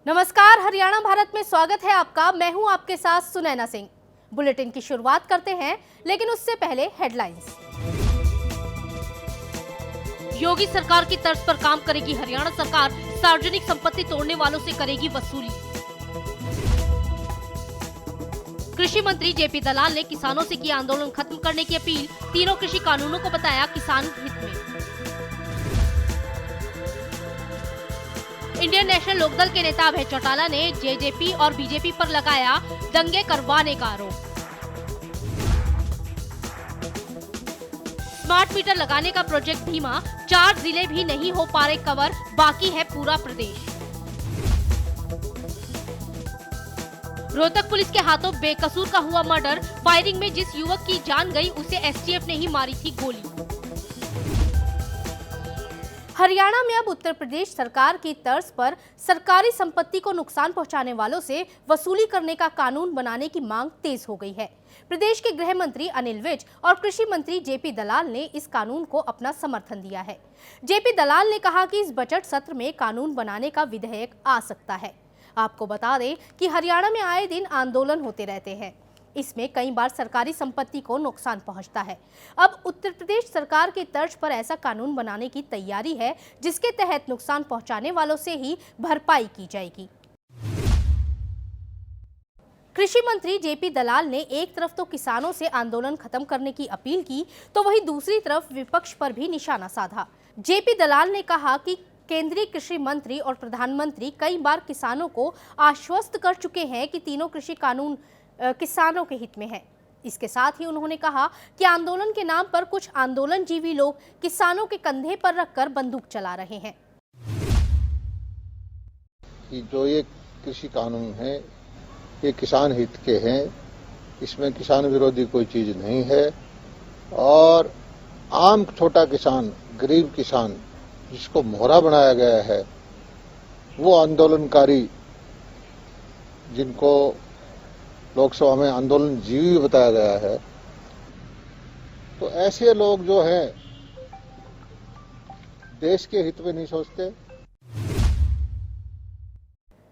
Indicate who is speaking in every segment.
Speaker 1: नमस्कार, हरियाणा भारत में स्वागत है आपका। मैं हूं आपके साथ सुनैना सिंह। बुलेटिन की शुरुआत करते हैं, लेकिन उससे पहले हेडलाइंस। योगी सरकार की तर्ज पर काम करेगी हरियाणा सरकार, सार्वजनिक संपत्ति तोड़ने वालों से करेगी वसूली। कृषि मंत्री जेपी दलाल ने किसानों से किया आंदोलन खत्म करने की अपील, तीनों कृषि कानूनों को बताया किसान हित में। इंडियन नेशनल लोकदल के नेता अभय चौटाला ने जेजेपी और बीजेपी पर लगाया दंगे करवाने का आरोप। स्मार्ट मीटर लगाने का प्रोजेक्ट धीमा, 4 जिले भी नहीं हो पा रहे कवर, बाकी है पूरा प्रदेश। रोहतक पुलिस के हाथों बेकसूर का हुआ मर्डर, फायरिंग में जिस युवक की जान गई उसे एसटीएफ ने ही मारी थी गोली। हरियाणा में अब उत्तर प्रदेश सरकार की तर्ज पर सरकारी संपत्ति को नुकसान पहुंचाने वालों से वसूली करने का कानून बनाने की मांग तेज हो गई है। प्रदेश के गृह मंत्री अनिल विज और कृषि मंत्री जेपी दलाल ने इस कानून को अपना समर्थन दिया है। जेपी दलाल ने कहा कि इस बजट सत्र में कानून बनाने का विधेयक आ सकता है। आपको बता दें कि हरियाणा में आए दिन आंदोलन होते रहते हैं। इसमें कई बार सरकारी संपत्ति को नुकसान पहुंचता है। अब उत्तर प्रदेश सरकार की तर्ज पर ऐसा कानून बनाने की तैयारी है, जिसके तहत नुकसान पहुंचाने वालों से ही भरपाई की जाएगी। कृषि मंत्री जेपी दलाल ने एक तरफ तो किसानों से आंदोलन खत्म करने की अपील की, तो वहीं दूसरी तरफ विपक्ष पर भी निशाना साधा। जेपी दलाल ने कहा कि केंद्रीय कृषि मंत्री और प्रधानमंत्री कई बार किसानों को आश्वस्त कर चुके हैं कि तीनों कृषि कानून किसानों के हित में है। इसके साथ ही उन्होंने कहा कि आंदोलन के नाम पर कुछ आंदोलनजीवी लोग किसानों के कंधे पर रखकर बंदूक चला रहे हैं।
Speaker 2: कि जो ये कृषि कानून है ये किसान हित के हैं, इसमें किसान विरोधी कोई चीज नहीं है। और आम छोटा किसान, गरीब किसान जिसको मोहरा बनाया गया है, वो आंदोलनकारी जिनको लोकसभा में आंदोलन जीवी बताया गया है, तो ऐसे लोग जो हैं देश के हित में नहीं सोचते।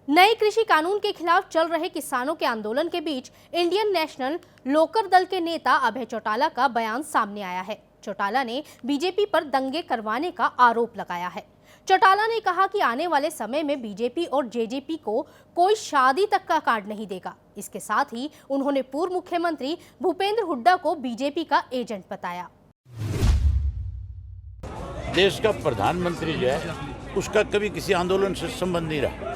Speaker 1: नए कृषि कानून के खिलाफ चल रहे किसानों के आंदोलन के बीच इंडियन नेशनल लोकदल दल के नेता अभय चौटाला का बयान सामने आया है। चौटाला ने बीजेपी पर दंगे करवाने का आरोप लगाया है। चौटाला ने कहा कि आने वाले समय में बीजेपी और जेजेपी को कोई शादी तक का कार्ड नहीं देगा। इसके साथ ही उन्होंने पूर्व मुख्यमंत्री भूपेंद्र हुड्डा को बीजेपी का एजेंट बताया।
Speaker 3: देश का प्रधानमंत्री जो है उसका कभी किसी आंदोलन से संबंध नहीं रहा।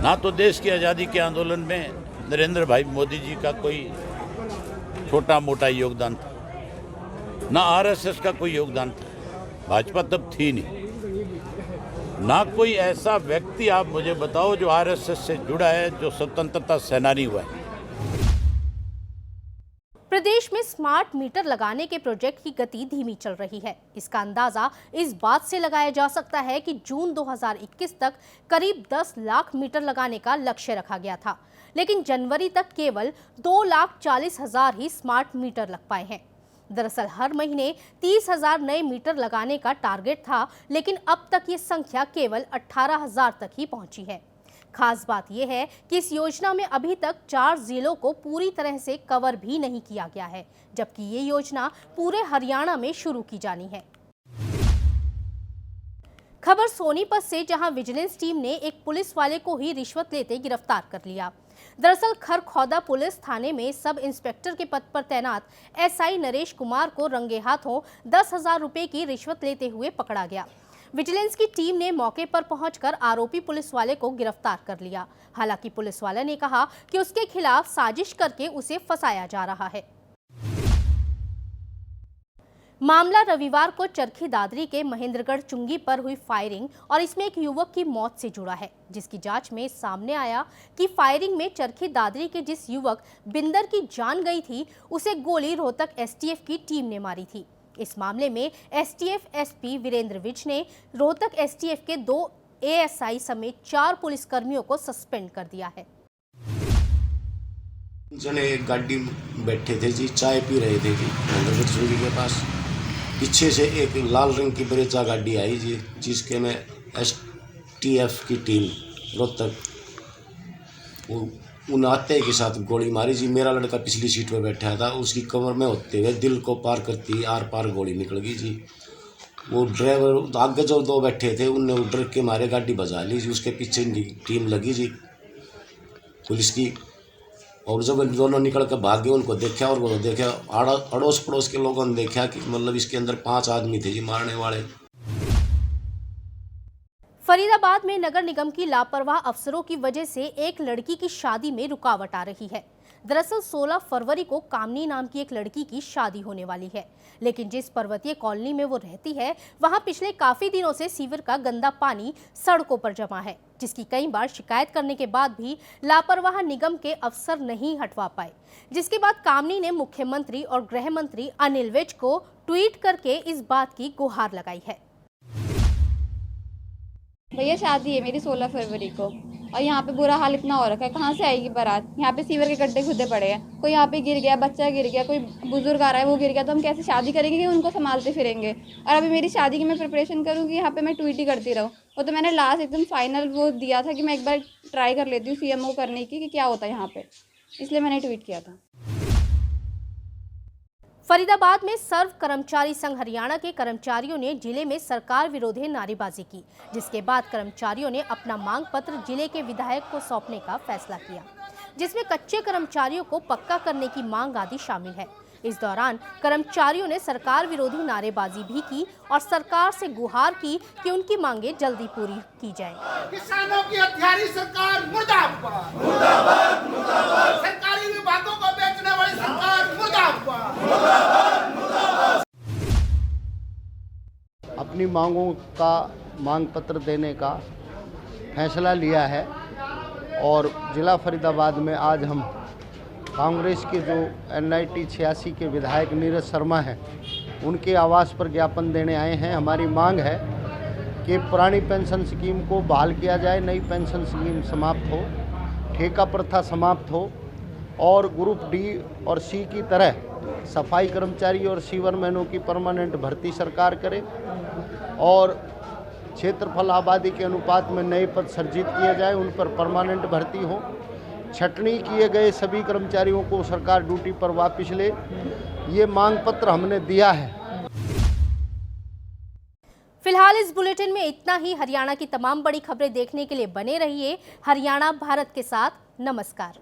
Speaker 3: ना तो देश की आज़ादी के आंदोलन में नरेंद्र भाई मोदी जी का कोई छोटा मोटा योगदान था, ना आरएसएस का कोई योगदान था। भाजपा तब थी नहीं। ना कोई ऐसा व्यक्ति आप मुझे बताओ जो आरएसएस से जुड़ा है, जो स्वतंत्रता सेनानी हुआ है।
Speaker 1: प्रदेश में स्मार्ट मीटर लगाने के प्रोजेक्ट की गति धीमी चल रही है। इसका अंदाजा इस बात से लगाया जा सकता है कि जून 2021 तक करीब 10 लाख मीटर लगाने का लक्ष्य रखा गया था, लेकिन जनवरी तक केवल 2,40,000 ही स्मार्ट मीटर लग पाए हैं। दरअसल हर महीने 30,000 नए मीटर लगाने का टारगेट था, लेकिन अब तक ये संख्या केवल 18,000 तक ही पहुंची है। खास बात यह है कि इस योजना में अभी तक 4 जिलों को पूरी तरह से कवर भी नहीं किया गया है, जबकि ये योजना पूरे हरियाणा में शुरू की जानी है। खबर सोनीपत से, जहां विजिलेंस टीम ने एक पुलिस वाले को ही रिश्वत लेते गिरफ्तार कर लिया। दरअसल खरखौदा पुलिस थाने में सब इंस्पेक्टर के पद पर तैनात एसआई नरेश कुमार को रंगे हाथों 10,000 रुपए की रिश्वत लेते हुए पकड़ा गया। विजिलेंस की टीम ने मौके पर पहुंचकर आरोपी पुलिस वाले को गिरफ्तार कर लिया। हालांकि पुलिस वाले ने कहा कि उसके खिलाफ साजिश करके उसे फंसाया जा रहा है। मामला रविवार को चरखी दादरी के महेंद्रगढ़ चुंगी पर हुई फायरिंग और इसमें एक युवक की मौत से जुड़ा है, जिसकी जांच में सामने आया कि फायरिंग में चरखी दादरी के जिस युवक बिंदर की जान गई थी, उसे गोली रोहतक एसटीएफ की टीम ने मारी थी। इस मामले में एसटीएफ एसपी वीरेंद्र विज ने रोहतक एसटीएफ के 2 एएसआई समेत 4 पुलिसकर्मियों को सस्पेंड कर दिया है।
Speaker 4: जने एक गाड़ी में बैठे थे जी, चाय पी रहे थे जी महेंद्रगढ़ चुंगी के पास। पीछे से एक लाल रंग की ब्रेजा गाड़ी आई जी, जिसके में एसटीएफ की टीम रोहतक उन आते के साथ गोली मारी जी। मेरा लड़का पिछली सीट पर बैठा था, उसकी कमर में होते हुए दिल को पार करती आर पार गोली निकल गई जी। वो ड्राइवर आगे जो दो बैठे थे उनने डर के मारे गाड़ी बजा ली जी। उसके पीछे टीम लगी जी पुलिस की, और जब दोनों निकल कर भागे उनको देखा, और वो देखा अड़ोस पड़ोस के लोगों ने देखा कि मतलब इसके अंदर 5 आदमी थे जी मारने वाले।
Speaker 1: फरीदाबाद में नगर निगम की लापरवाह अफसरों की वजह से एक लड़की की शादी में रुकावट आ रही है। दरअसल 16 फरवरी को कामनी नाम की एक लड़की की शादी होने वाली है, लेकिन जिस पर्वतीय कॉलोनी में वो रहती है वहां पिछले काफी दिनों से सीवर का गंदा पानी सड़कों पर जमा है, जिसकी कई बार शिकायत करने के बाद भी लापरवाह निगम के अफसर नहीं हटवा पाए। जिसके बाद कामनी ने मुख्यमंत्री और गृह मंत्री अनिल विज को ट्वीट करके इस बात की गुहार लगाई है।
Speaker 5: भैया शादी है मेरी 16 फरवरी को, और यहाँ पे बुरा हाल इतना हो रखा है, कहाँ से आएगी बारात। यहाँ पे सीवर के गड्ढे खुदे पड़े हैं, कोई यहाँ पे गिर गया, बच्चा गिर गया, कोई बुजुर्ग आ रहा है वो गिर गया, तो हम कैसे शादी करेंगे कि उनको संभालते फिरेंगे। और अभी मेरी शादी की मैं प्रिपरेशन करूँगी, यहाँ पे मैं ट्वीट ही करती रहूँ। वो तो मैंने लास्ट एकदम फाइनल वो दिया था कि मैं एक बार ट्राई कर लेती हूँ CMO करने की कि क्या होता है यहाँ पे, इसलिए मैंने ट्वीट किया था।
Speaker 1: फरीदाबाद में सर्व कर्मचारी संघ हरियाणा के कर्मचारियों ने जिले में सरकार विरोधी नारेबाजी की, जिसके बाद कर्मचारियों ने अपना मांग पत्र जिले के विधायक को सौंपने का फैसला किया, जिसमें कच्चे कर्मचारियों को पक्का करने की मांग आदि शामिल है। इस दौरान कर्मचारियों ने सरकार विरोधी नारेबाजी भी की और सरकार से गुहार की कि उनकी मांगें जल्दी पूरी की जाएं।
Speaker 6: किसानों की हथियारी सरकार मुर्दाबाद, मुर्दाबाद, मुर्दाबाद। सरकारी विभागों को बेचने वाली सरकार मुर्दाबाद, मुर्दाबाद, मुर्दाबाद।
Speaker 7: अपनी मांगों का मांग पत्र देने का फैसला लिया है, और जिला फरीदाबाद में आज हम कांग्रेस के जो NIT 86 के विधायक नीरज शर्मा हैं उनके आवास पर ज्ञापन देने आए हैं। हमारी मांग है कि पुरानी पेंशन स्कीम को बहाल किया जाए, नई पेंशन स्कीम समाप्त हो, ठेका प्रथा समाप्त हो, और ग्रुप D और C की तरह सफाई कर्मचारी और सीवरमैनों की परमानेंट भर्ती सरकार करे, और क्षेत्रफल आबादी के अनुपात में नए पद सृजित किए जाए, उन पर परमानेंट भर्ती हो। छटनी किए गए सभी कर्मचारियों को सरकार ड्यूटी पर वापस ले, ये मांग पत्र हमने दिया है।
Speaker 1: फिलहाल इस बुलेटिन में इतना ही। हरियाणा की तमाम बड़ी खबरें देखने के लिए बने रहिए हरियाणा भारत के साथ। नमस्कार।